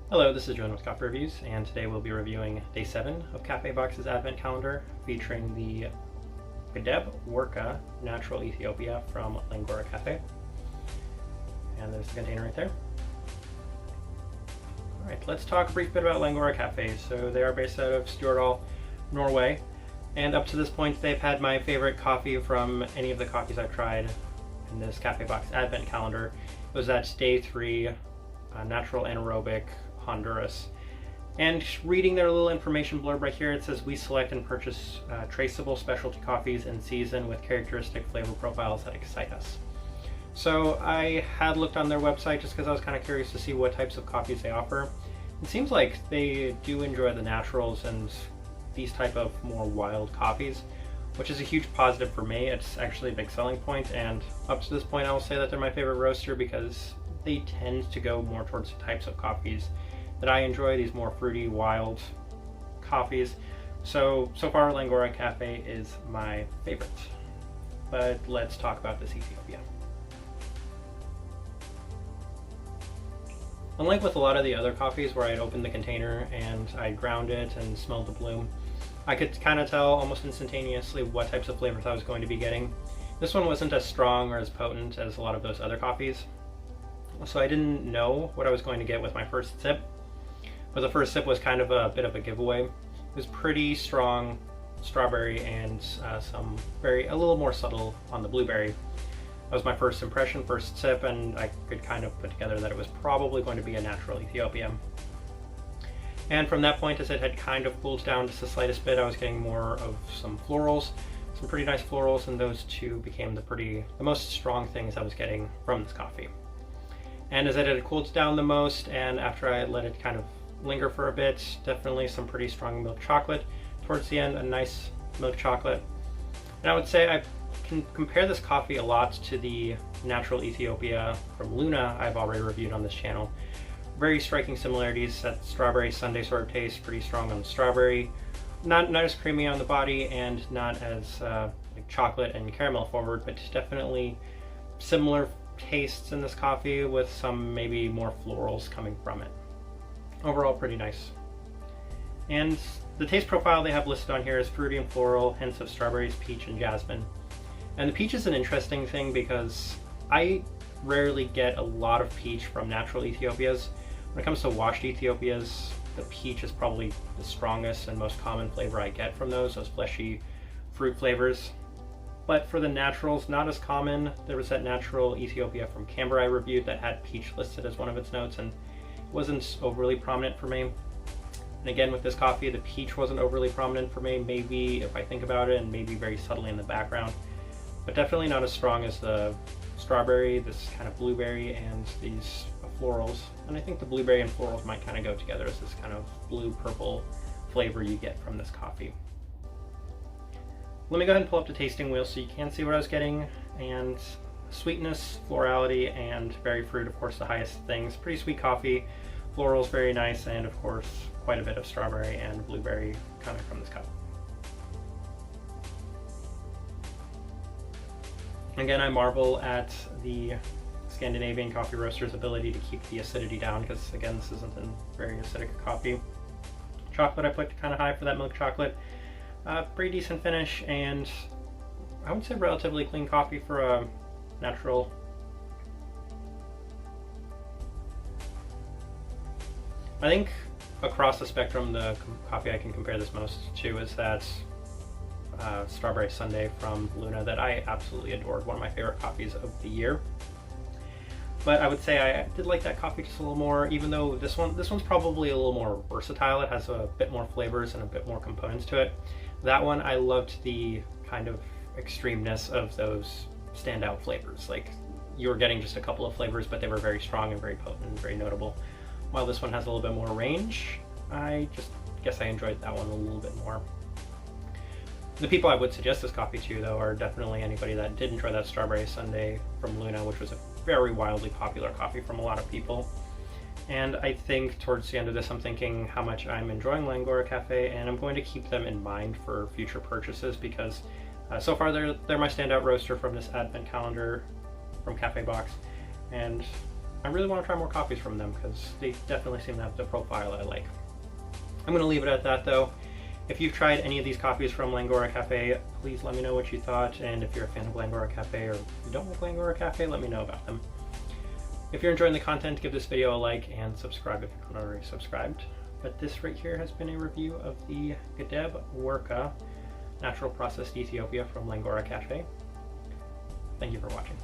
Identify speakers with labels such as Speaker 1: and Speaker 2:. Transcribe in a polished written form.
Speaker 1: Hello, this is Joan with Coffee Reviews, and today we'll be reviewing Day 7 of KaffeBox's Advent Calendar, featuring the Gedeb Worka Natural Ethiopia from Langora Kaffe. And there's the container right there. Alright, let's talk a brief bit about Langora Kaffe. So they are based out of Stjørdal, Norway, and up to this point they've had my favorite coffee from any of the coffees I've tried in this KaffeBox Advent Calendar. It was at Day 3, Natural Anaerobic Honduras. And reading their little information blurb right here, it says we select and purchase traceable specialty coffees in season with characteristic flavor profiles that excite us. So I had looked on their website just because I was kind of curious to see what types of coffees they offer. It seems like they do enjoy the naturals and these type of more wild coffees, which is a huge positive for me. It's actually a big selling point, and up to this point I will say that they're my favorite roaster because they tend to go more towards the types of coffees that I enjoy, these more fruity, wild coffees. So far Langora Kaffe is my favorite. But let's talk about this Ethiopia. Unlike with a lot of the other coffees where I'd open the container and I'd ground it and smell the bloom, I could kind of tell almost instantaneously what types of flavors I was going to be getting. This one wasn't as strong or as potent as a lot of those other coffees, so I didn't know what I was going to get with my first sip. But the first sip was kind of a bit of a giveaway. It was pretty strong strawberry and a little more subtle on the blueberry. That was my first impression, first sip, and I could kind of put together that it was probably going to be a natural Ethiopia. And from that point, as it had kind of cooled down just the slightest bit, I was getting more of some florals, some pretty nice florals, and those two became the most strong things I was getting from this coffee. And as it had cooled down the most, and after I let it kind of linger for a bit, definitely some pretty strong milk chocolate. Towards the end, a nice milk chocolate. And I would say I can compare this coffee a lot to the Natural Ethiopia from Luna I've already reviewed on this channel. Very striking similarities. That strawberry sundae sort of taste, pretty strong on the strawberry. Not as creamy on the body, and not as like chocolate and caramel forward, but definitely similar tastes in this coffee with some maybe more florals coming from it. Overall pretty nice. And the taste profile they have listed on here is fruity and floral, hints of strawberries, peach, and jasmine. And the peach is an interesting thing because I rarely get a lot of peach from natural Ethiopias. When it comes to washed Ethiopias, the peach is probably the strongest and most common flavor I get from those fleshy fruit flavors. But for the naturals, not as common. There was that natural Ethiopia from Canberra I reviewed that had peach listed as one of its notes, and it wasn't overly prominent for me. And again, with this coffee, the peach wasn't overly prominent for me, maybe if I think about it, and maybe very subtly in the background. But definitely not as strong as the strawberry, this kind of blueberry, and these florals. And I think the blueberry and florals might kind of go together as this kind of blue-purple flavor you get from this coffee. Let me go ahead and pull up the tasting wheel so you can see what I was getting. And sweetness, florality, and berry fruit, of course, the highest things. Pretty sweet coffee, florals very nice, and of course quite a bit of strawberry and blueberry coming from this cup. Again, I marvel at the Scandinavian coffee roaster's ability to keep the acidity down, because again, this isn't a very acidic coffee. Chocolate I put kind of high for that milk chocolate. Pretty decent finish, and I would say relatively clean coffee for a natural. I think across the spectrum, the coffee I can compare this most to is that strawberry sundae from Luna that I absolutely adored. One of my favorite coffees of the year. But I would say I did like that coffee just a little more, even though this one's probably a little more versatile. It has a bit more flavors and a bit more components to it. That one, I loved the kind of extremeness of those standout flavors. Like, you were getting just a couple of flavors, but they were very strong and very potent and very notable. While this one has a little bit more range, I just guess I enjoyed that one a little bit more. The people I would suggest this coffee to, though, are definitely anybody that did enjoy that strawberry sundae from Luna, which was a very wildly popular coffee from a lot of people. And I think towards the end of this, I'm thinking how much I'm enjoying Langora Kaffe, and I'm going to keep them in mind for future purchases because so far they're my standout roaster from this advent calendar from KaffeBox, and I really want to try more coffees from them because they definitely seem to have the profile I like. I'm going to leave it at that though. If you've tried any of these coffees from Langora Kaffe, please let me know what you thought, and if you're a fan of Langora Kaffe or you don't like Langora Kaffe, let me know about them. If you're enjoying the content, give this video a like and subscribe if you're not already subscribed. But this right here has been a review of the Gedeb Worka natural processed Ethiopia from Langora Kaffe. Thank you for watching.